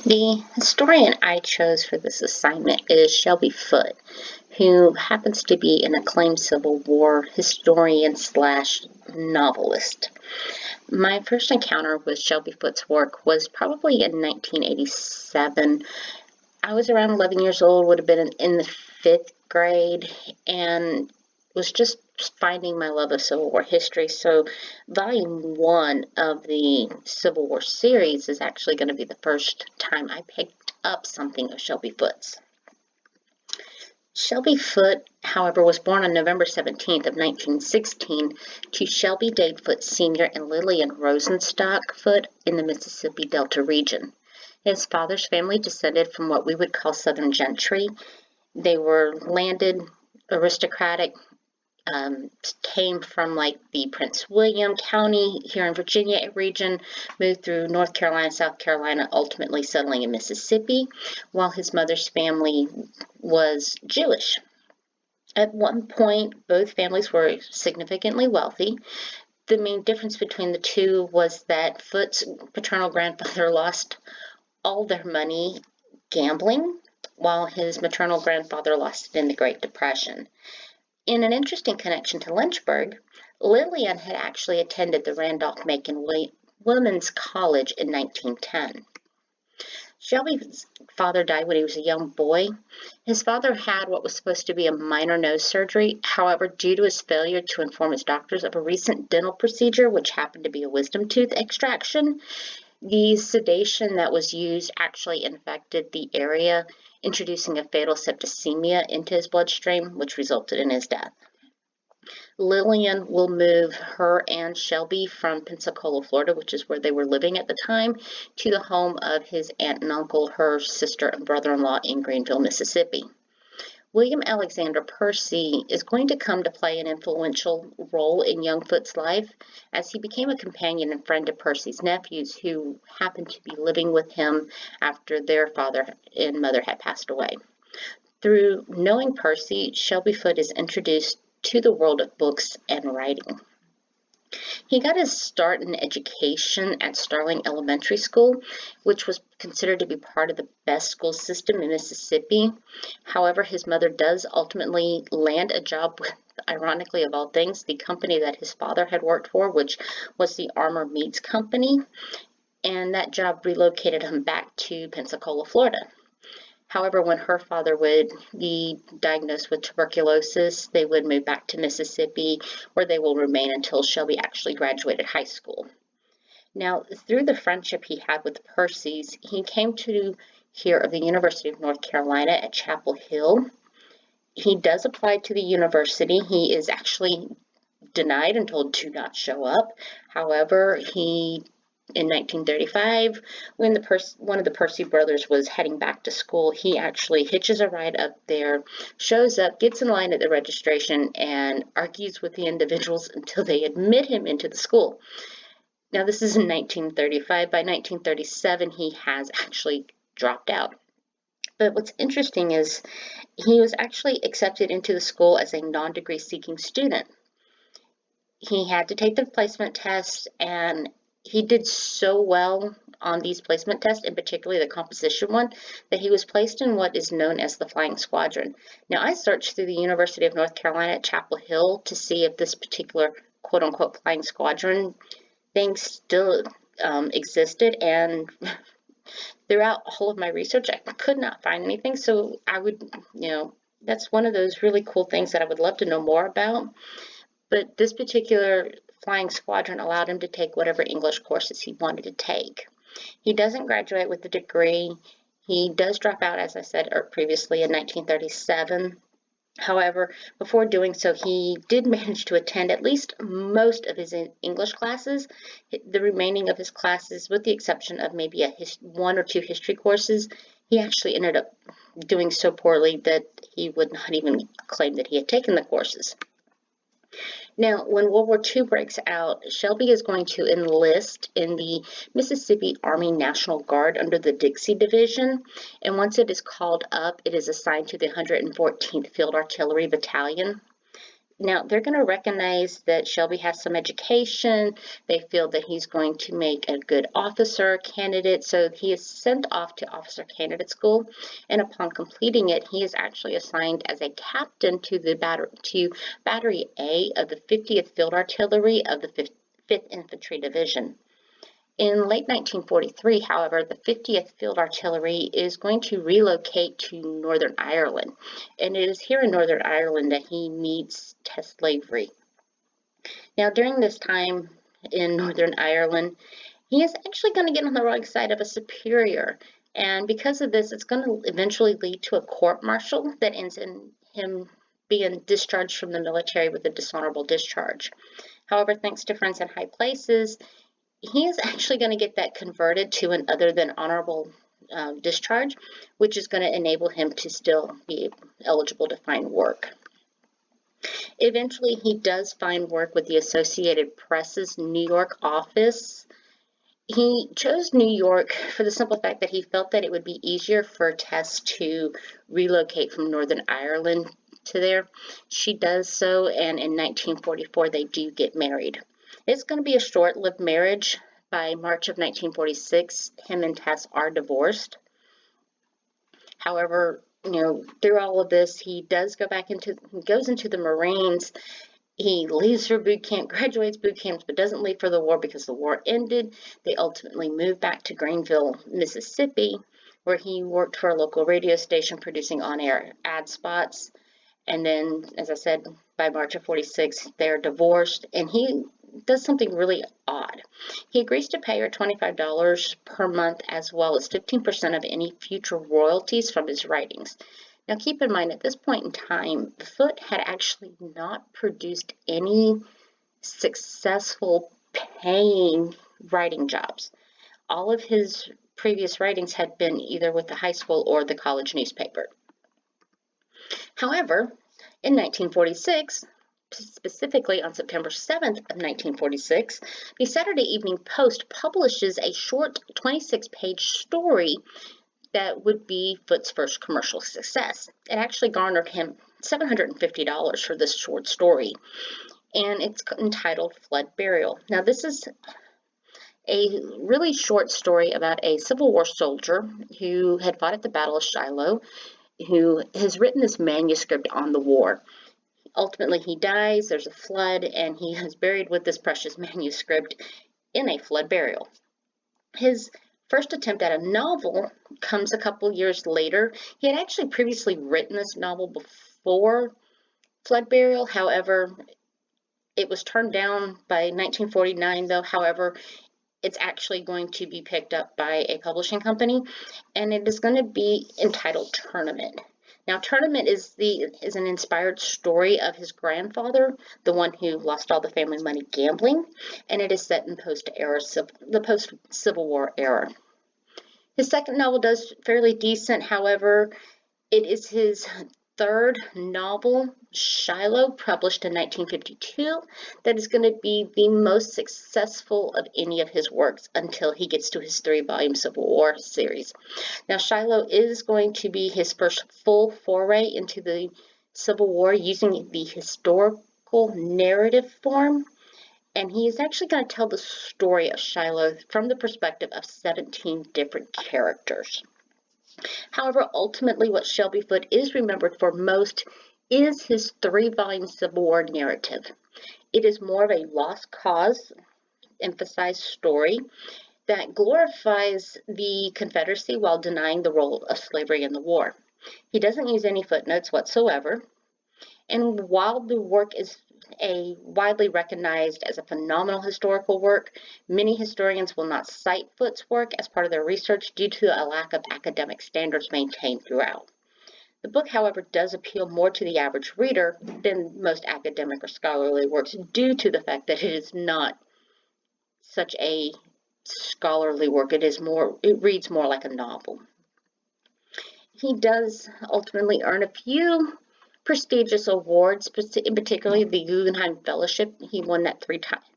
The historian I chose for this assignment is Shelby Foote, who happens to be an acclaimed Civil War historian slash novelist. My first encounter with Shelby Foote's work was probably in 1987. I was around 11 years old, would have been in the fifth grade, and was just finding my love of Civil War history. So, volume one of the Civil War series is actually going to be the first time I picked up something of Shelby Foote's. Shelby Foote, however, was born on November 17th of 1916 to Shelby Dade Foote Sr. and Lillian Rosenstock Foote in the Mississippi Delta region. His father's family descended from what we would call Southern gentry. They were landed, aristocratic, came from like the Prince William County here in Virginia region, moved through North Carolina, South Carolina, ultimately settling in Mississippi, while his mother's family was Jewish. At one point, both families were significantly wealthy. The main difference between the two was that Foote's paternal grandfather lost all their money gambling, while his maternal grandfather lost it in the Great Depression. In an interesting connection to Lynchburg, Lillian had actually attended the Randolph-Macon Women's College in 1910. Shelby's father died when he was a young boy. His father had what was supposed to be a minor nose surgery. However, due to his failure to inform his doctors of a recent dental procedure, which happened to be a wisdom tooth extraction, the sedation that was used actually infected the area, introducing a fatal septicemia into his bloodstream, which resulted in his death. Lillian will move her and Shelby from Pensacola, Florida, which is where they were living at the time, to the home of his aunt and uncle, her sister and brother-in-law in Greenville, Mississippi. William Alexander Percy is going to come to play an influential role in young Foote's life, as he became a companion and friend of Percy's nephews who happened to be living with him after their father and mother had passed away. Through knowing Percy, Shelby Foote is introduced to the world of books and writing. He got his start in education at Starling Elementary School, which was considered to be part of the best school system in Mississippi. However, his mother does ultimately land a job with, ironically of all things, the company that his father had worked for, which was the Armour Meats Company, and that job relocated him back to Pensacola, Florida. However, when her father would be diagnosed with tuberculosis, they would move back to Mississippi, where they will remain until Shelby actually graduated high school. Now, through the friendship he had with the Percys, he came to hear of the University of North Carolina at Chapel Hill. He does apply to the university. He is actually denied and told to not show up. However, in 1935, when one of the Percy brothers was heading back to school, he actually hitches a ride up there, shows up, gets in line at the registration, and argues with the individuals until they admit him into the school. Now, this is in 1935. By 1937, he has actually dropped out. But what's interesting is he was actually accepted into the school as a non-degree seeking student. He had to take the placement test, and he did so well on these placement tests, in particular the composition one, that he was placed in what is known as the Flying Squadron. Now, I searched through the University of North Carolina at Chapel Hill to see if this particular quote-unquote Flying Squadron thing still existed, and throughout all of my research, I could not find anything, so I would, that's one of those really cool things that I would love to know more about. But this particular Flying Squadron allowed him to take whatever English courses he wanted to take. He doesn't graduate with a degree. He does drop out, as I said previously, in 1937. However, before doing so, he did manage to attend at least most of his English classes. The remaining of his classes, with the exception of maybe one or two history courses, he actually ended up doing so poorly that he would not even claim that he had taken the courses. Now, when World War II breaks out, Shelby is going to enlist in the Mississippi Army National Guard under the Dixie Division, and once it is called up, it is assigned to the 114th Field Artillery Battalion. Now, they're going to recognize that Shelby has some education. They feel that he's going to make a good officer candidate, so he is sent off to officer candidate school, and upon completing it, he is actually assigned as a captain to Battery A of the 50th Field Artillery of the 5th Infantry Division. In late 1943, however, the 50th Field Artillery is going to relocate to Northern Ireland, and it is here in Northern Ireland that he meets Tess Lavery. Now, during this time in Northern Ireland, he is actually going to get on the wrong side of a superior, and because of this, it's going to eventually lead to a court-martial that ends in him being discharged from the military with a dishonorable discharge. However, thanks to friends in high places, he is actually going to get that converted to an other than honorable discharge, which is going to enable him to still be eligible to find work. Eventually, he does find work with the Associated Press's New York office. He chose New York for the simple fact that he felt that it would be easier for Tess to relocate from Northern Ireland to there. She does so, and in 1944, they do get married. It's going to be a short-lived marriage. By March of 1946, him and Tess are divorced. However, through all of this, he goes into the Marines. He leaves for boot camp, graduates boot camps, but doesn't leave for the war because the war ended. They ultimately moved back to Greenville, Mississippi, where he worked for a local radio station producing on-air ad spots. And then, as I said, by March of 46, they're divorced, and he does something really odd. He agrees to pay her $25 per month as well as 15% of any future royalties from his writings. Now keep in mind, at this point in time, Foote had actually not produced any successful paying writing jobs. All of his previous writings had been either with the high school or the college newspaper. However, in 1946, specifically on September 7th of 1946, the Saturday Evening Post publishes a short 26-page story that would be Foote's first commercial success. It actually garnered him $750 for this short story, and it's entitled Flood Burial. Now, this is a really short story about a Civil War soldier who had fought at the Battle of Shiloh, who has written this manuscript on the war. Ultimately, he dies, there's a flood, and he is buried with this precious manuscript in a flood burial. His first attempt at a novel comes a couple years later. He had actually previously written this novel before Flood Burial. However, it was turned down by 1949, though. However, it's actually going to be picked up by a publishing company, and it is going to be entitled Tournament. Now, Tournament is an inspired story of his grandfather, the one who lost all the family money gambling, and it is set in the post-Civil War era. His second novel does fairly decent. However, it is his third novel, Shiloh, published in 1952, that is going to be the most successful of any of his works until he gets to his 3-volume Civil War series. Now, Shiloh is going to be his first full foray into the Civil War using the historical narrative form, and he is actually going to tell the story of Shiloh from the perspective of 17 different characters. However, ultimately, what Shelby Foote is remembered for most is his 3-volume Civil War narrative. It is more of a lost cause, emphasized story that glorifies the Confederacy while denying the role of slavery in the war. He doesn't use any footnotes whatsoever, and while the work is widely recognized as a phenomenal historical work, many historians will not cite Foote's work as part of their research due to a lack of academic standards maintained throughout. The book, however, does appeal more to the average reader than most academic or scholarly works due to the fact that it is not such a scholarly work. It reads more like a novel. He does ultimately earn a few prestigious awards, particularly the Guggenheim Fellowship. He won that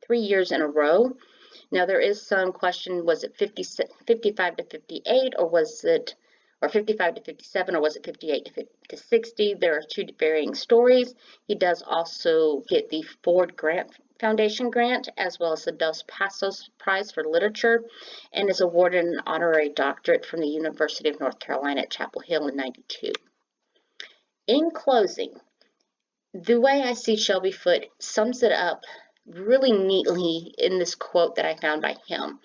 3 years in a row. Now, there is some question, was it 55 to 58, or or 55 to 57, or was it 58 to 60? There are two varying stories. He does also get the Ford Foundation grant, as well as the Dos Passos Prize for Literature, and is awarded an honorary doctorate from the University of North Carolina at Chapel Hill in '92. In closing, the way I see Shelby Foote sums it up really neatly in this quote that I found by him.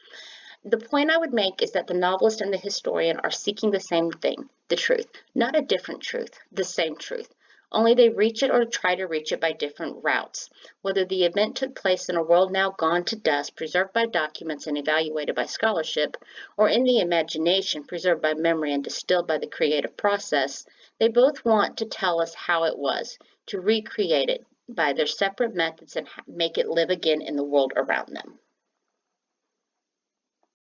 The point I would make is that the novelist and the historian are seeking the same thing, the truth. Not a different truth, the same truth. Only they reach it or try to reach it by different routes. Whether the event took place in a world now gone to dust, preserved by documents and evaluated by scholarship, or in the imagination, preserved by memory and distilled by the creative process, they both want to tell us how it was, to recreate it by their separate methods and make it live again in the world around them.